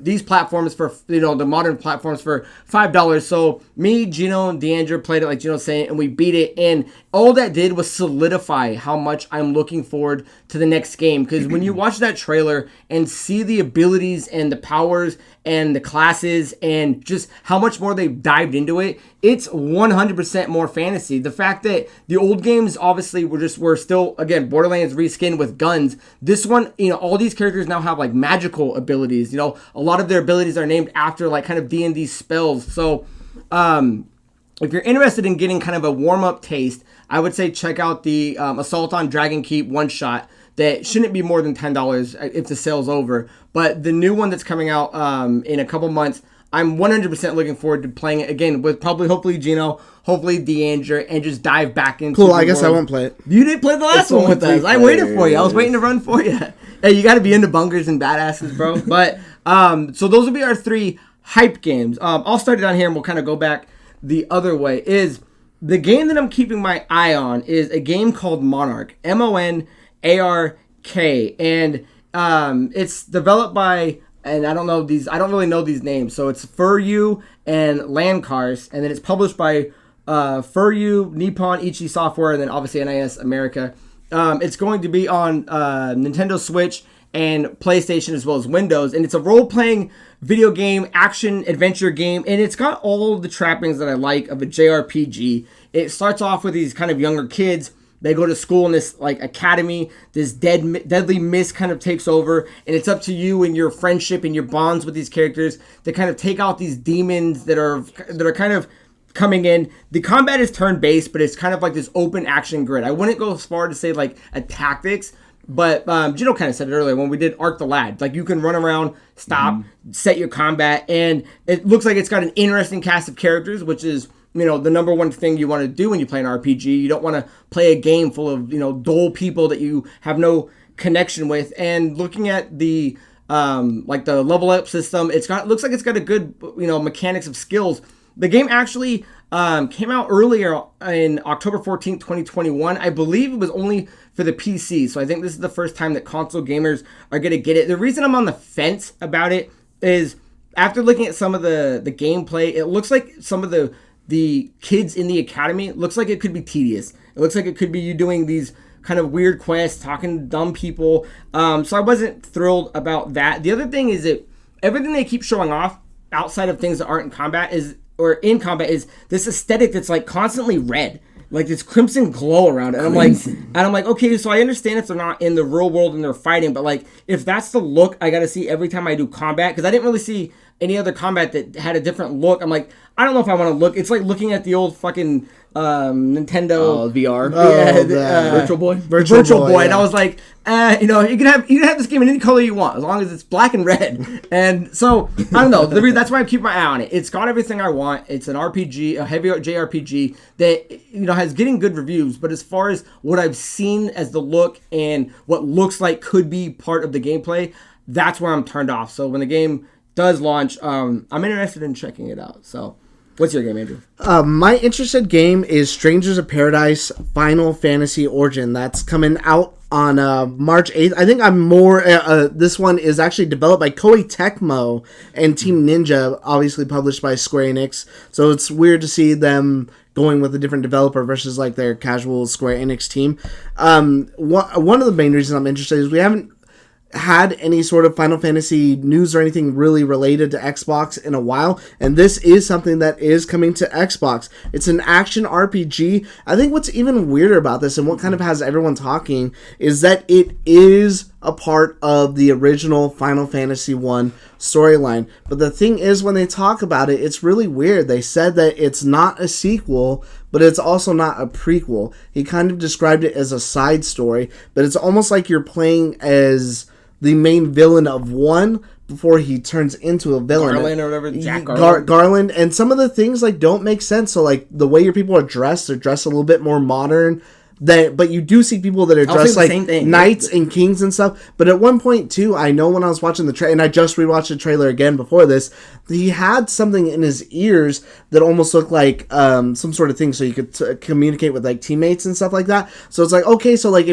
these platforms for the modern platforms for $5. So me, Geno, and D'Andre played it like Geno's saying, and we beat it. And all that did was solidify how much I'm looking forward to the next game. Because when you watch that trailer and see the abilities and the powers and the classes and just how much more they've dived into it, it's 100% more fantasy. The fact that the old games obviously were still, again, Borderlands reskinned with guns. This one, all these characters now have like magical abilities. A lot of their abilities are named after like kind of D&D spells. So if you're interested in getting kind of a warm-up taste, I would say check out the Assault on Dragon Keep one-shot. That shouldn't be more than $10 if the sale's over. But the new one that's coming out in a couple months, I'm 100% looking forward to playing it again with hopefully Geno, hopefully D'Andre, and just dive back into Cool, I guess I won't play it. You didn't play the last one with us. I waited for you. I was waiting to run for you. Hey, you got to be into bunkers and badasses, bro. But so those will be our 3 hype games. I'll start it down here and we'll kind of go back the other way. Is the game that I'm keeping my eye on is a game called Monarch. Monark. And it's developed by, and I don't really know these names, so it's Furyu and Landcars, and then it's published by Furyu, Nippon Ichi Software, and then obviously NIS America. It's going to be on Nintendo Switch and PlayStation as well as Windows, and it's a role-playing video game, action adventure game, and it's got all of the trappings that I like of a JRPG. It starts off with these kind of younger kids. They go to school in this like academy. This deadly mist kind of takes over, and it's up to you and your friendship and your bonds with these characters to kind of take out these demons that are kind of coming in. The combat is turn-based, but it's kind of like this open action grid. I wouldn't go as far to say like a tactics, but Geno kind of said it earlier when we did Arc the Lad. Like you can run around, stop, set your combat, and it looks like it's got an interesting cast of characters, which is the number one thing you want to do when you play an RPG. You don't want to play a game full of, dull people that you have no connection with. And looking at the the level up system, looks like it's got a good, mechanics of skills. The game actually came out earlier in October 14th, 2021. I believe it was only for the PC. So I think this is the first time that console gamers are going to get it. The reason I'm on the fence about it is after looking at some of the gameplay, it looks like some of the kids in the academy, looks like it could be tedious. It looks like it could be you doing these kind of weird quests, talking to dumb people. So I wasn't thrilled about that. The other thing is that everything they keep showing off outside of things that aren't in combat is this aesthetic that's like constantly red. Like this crimson glow around it. And I'm like, okay, so I understand if they're not in the real world and they're fighting, but like if that's the look I gotta see every time I do combat, because I didn't really see any other combat that had a different look. I'm like, I don't know if I want to look. It's like looking at the old fucking Nintendo VR. Virtual Boy. And I was like, you can have this game in any color you want as long as it's black and red. And so I don't know. That's why I keep my eye on it. It's got everything I want. It's an RPG, a heavy JRPG that has getting good reviews. But as far as what I've seen as the look and what looks like could be part of the gameplay, that's where I'm turned off. So when the game does launch, I'm interested in checking it out. So. What's your game, Andrew? My interested game is Strangers of Paradise Final Fantasy Origin. That's coming out on March 8th. I think I'm more... this one is actually developed by Koei Tecmo and Team Ninja, obviously published by Square Enix. So it's weird to see them going with a different developer versus like their casual Square Enix team. One of the main reasons I'm interested is we haven't had any sort of Final Fantasy news or anything really related to Xbox in a while, and this is something that is coming to Xbox. It's an action RPG. I think what's even weirder about this and what kind of has everyone talking is that it is a part of the original Final Fantasy 1 storyline. But the thing is, when they talk about it, it's really weird. They said that it's not a sequel, but it's also not a prequel. He kind of described it as a side story, but it's almost like you're playing as the main villain of 1 before he turns into a villain. Garland or whatever. Jack Garland. Garland. And some of the things like don't make sense. So like the way your people are dressed, they're dressed a little bit more modern. But you do see people that are dressed like knights and kings and stuff. But at one point, too, I know when I was watching the trailer, and I just rewatched the trailer again before this, he had something in his ears that almost looked like some sort of thing so you could communicate with like teammates and stuff like that. So it's like, okay, so like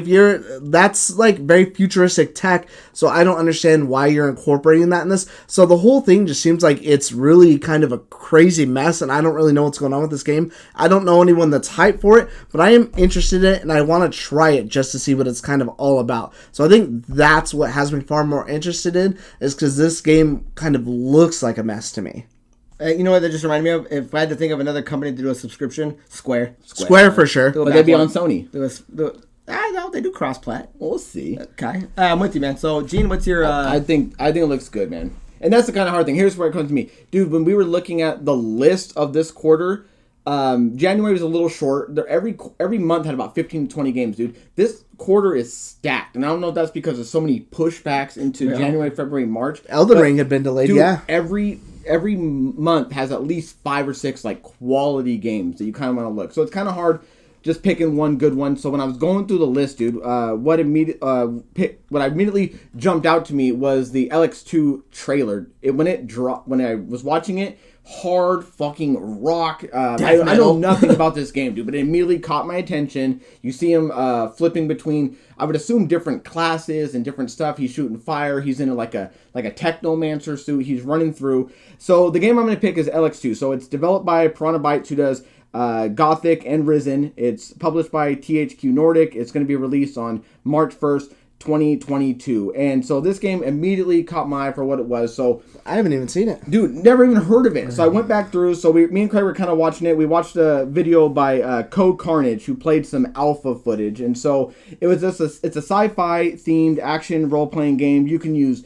that's like very futuristic tech, so I don't understand why you're incorporating that in this. So the whole thing just seems like it's really kind of a crazy mess, and I don't really know what's going on with this game. I don't know anyone that's hyped for it, but I am interested in it, and I want to try it just to see what it's kind of all about. So I think that's what has me far more interested in, is because this game kind of looks like a mess to me. You know what that just reminded me of? If I had to think of another company to do a subscription, Square For sure. But they'd be on Sony. No, they do cross-plat. We'll see. Okay. I'm with you, man. So, Gene, what's your... I think it looks good, man. And that's the kind of hard thing. Here's where it comes to me. Dude, when we were looking at the list of this quarter... January was a little short. Every month had about 15 to 20 games, dude. This quarter is stacked, and I don't know if that's because of so many pushbacks into January, February, March. Elden Ring had been delayed, dude, yeah. Every month has at least 5 or 6 like quality games that you kind of want to look. So it's kind of hard just picking one good one. So when I was going through the list, dude, what immediately jumped out to me was the LX2 trailer. When I was watching it. Hard fucking rock. I know nothing about this game, dude, but it immediately caught my attention. You see him flipping between, I would assume, different classes and different stuff. He's shooting fire. He's in like a technomancer suit. He's running through. So the game I'm going to pick is LX2. So it's developed by Piranha Bytes, who does Gothic and Risen. It's published by THQ Nordic. It's going to be released on March 1st. 2022. And so this game immediately caught my eye for what it was. So I haven't even seen it. Dude, never even heard of it. So I went back through. So me and Craig were kind of watching it. We watched a video by Code Carnage, who played some alpha footage. And so it was it's a sci-fi themed action role-playing game. You can use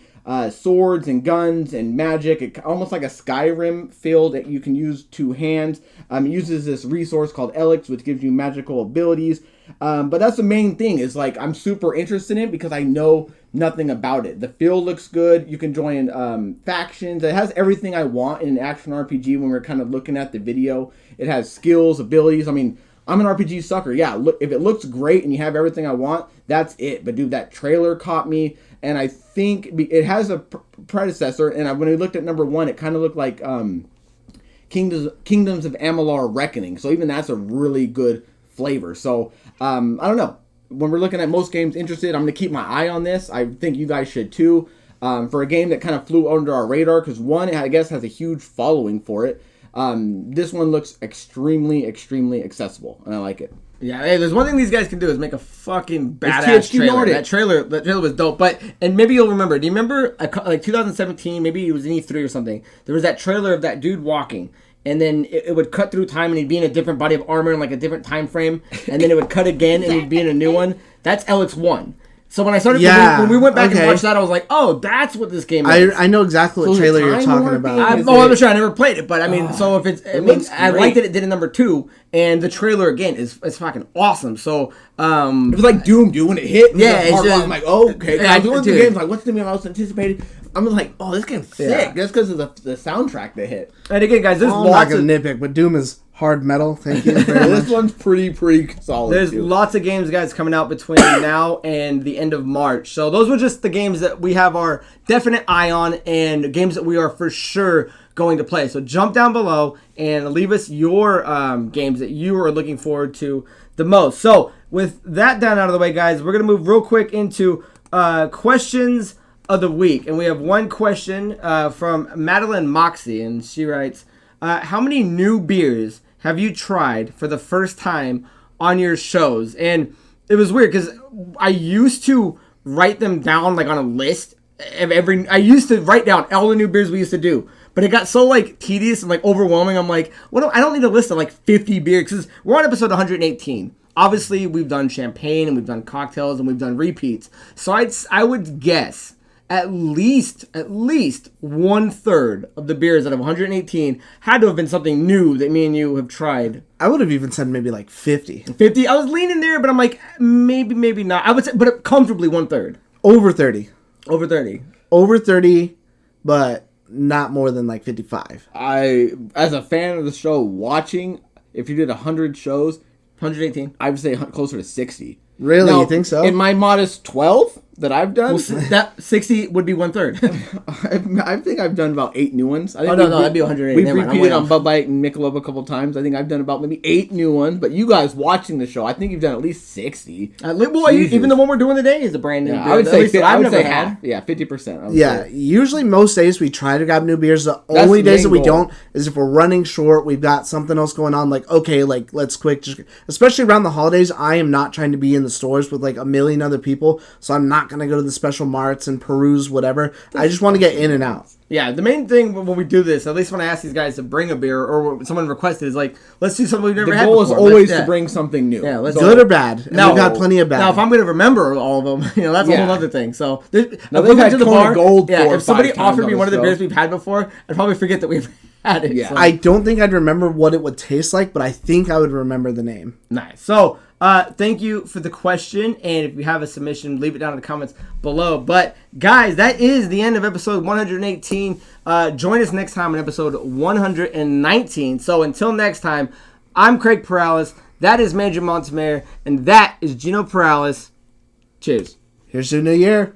swords and guns and magic, almost like a Skyrim feel that you can use 2 hands. It uses this resource called Elix, which gives you magical abilities. But that's the main thing, is like I'm super interested in it because I know nothing about it. The feel looks good. You can join factions. It has everything I want in an action RPG when we're kind of looking at the video. It has skills, abilities. I mean, I'm an RPG sucker. Yeah, look, if it looks great and you have everything I want, that's it. But dude, that trailer caught me, and I think it has a predecessor. And when we looked at number 1, it kind of looked like Kingdoms of Amalur Reckoning. So even that's a really good flavor. So I don't know. When we're looking at most games interested, I'm going to keep my eye on this. I think you guys should too. For a game that kind of flew under our radar, because 1, I guess, has a huge following for it. This one looks extremely, extremely accessible, and I like it. Yeah, hey, there's one thing these guys can do is make a fucking badass trailer. That trailer was dope. And maybe you'll remember. Do you remember like 2017? Maybe it was in E3 or something. There was that trailer of that dude walking, and then it would cut through time, and he'd be in a different body of armor in like a different time frame, and then it would cut again, and he'd be in a new one. That's LX1. So when I started, when we went back and watched that, I was like, "Oh, that's what this game is." I know exactly what trailer you're talking about. I'm sure I never played it, but I mean, so if it's, I liked that it did a number 2, and the trailer again is fucking awesome. So it was like Doom, dude, when it hit. I'm like, oh, okay. I was going through the games like, what's the game I was anticipating? I'm like, oh, this game's sick. Just because of the soundtrack they hit. And again, guys, there's I'm not gonna nitpick, but Doom is hard metal. Thank you very much. This one's pretty solid. There's lots of games, guys, coming out between now and the end of March. So those were just the games that we have our definite eye on and games that we are for sure going to play. So jump down below and leave us your games that you are looking forward to the most. So with that down out of the way, guys, we're going to move real quick into questions of the week. And we have one question from Madeline Moxie, and she writes, how many new beers have you tried for the first time on your shows? And it was weird because I used to write them down like on a list of I used to write down all the new beers we used to do, but it got so like tedious and like overwhelming. I'm like, I don't need a list of like 50 beers because we're on episode 118. Obviously, we've done champagne and we've done cocktails and we've done repeats. So I would guess at least 1/3 of the beers out of 118 had to have been something new that me and you have tried. I would have even said maybe like 50. 50? I was leaning there, but I'm like, maybe not. I would say, but comfortably 1/3. Over 30. Over 30. Over 30, but not more than like 55. As a fan of the show, watching, if you did 100 shows, 118. I would say closer to 60. Really? Now, you think so? In my modest 12 that I've done, that 60 would be 1/3. I think I've done about 8 new ones. I think that'd be 180. We've repeated on Bud Light and Michelob a couple times. I think I've done about maybe 8 new ones. But you guys watching the show, I think you've done at least 60. Even the one we're doing today is a brand new. Yeah, I would say half. Yeah, 50%. Yeah, usually most days we try to grab new beers. The only days that we don't is if we're running short, we've got something else going on. Like, okay, like let's quick, especially around the holidays. I am not trying to be in the stores with like a million other people, so I'm not gonna go to the special marts and peruse whatever. I just want to get in and out. Yeah, the main thing when we do this, at least when I ask these guys to bring a beer or when someone requested, is like, let's do something we've never had before. The goal is always to bring something new. Yeah, good or bad. Now, we've got plenty of bad. Now, if I'm going to remember all of them, that's a whole other thing. So, now they've had Kona Gold if somebody offered me one of the beers we've had before, I'd probably forget that we've had it. Yeah. So. I don't think I'd remember what it would taste like, but I think I would remember the name. Nice. So, thank you for the question, and if you have a submission, leave it down in the comments below. But guys, that is the end of episode 118. Join us next time on episode 119. So until next time, I'm Craig Perales, that is Major Montemayor, and that is Geno Perales. Cheers. Here's to the new year.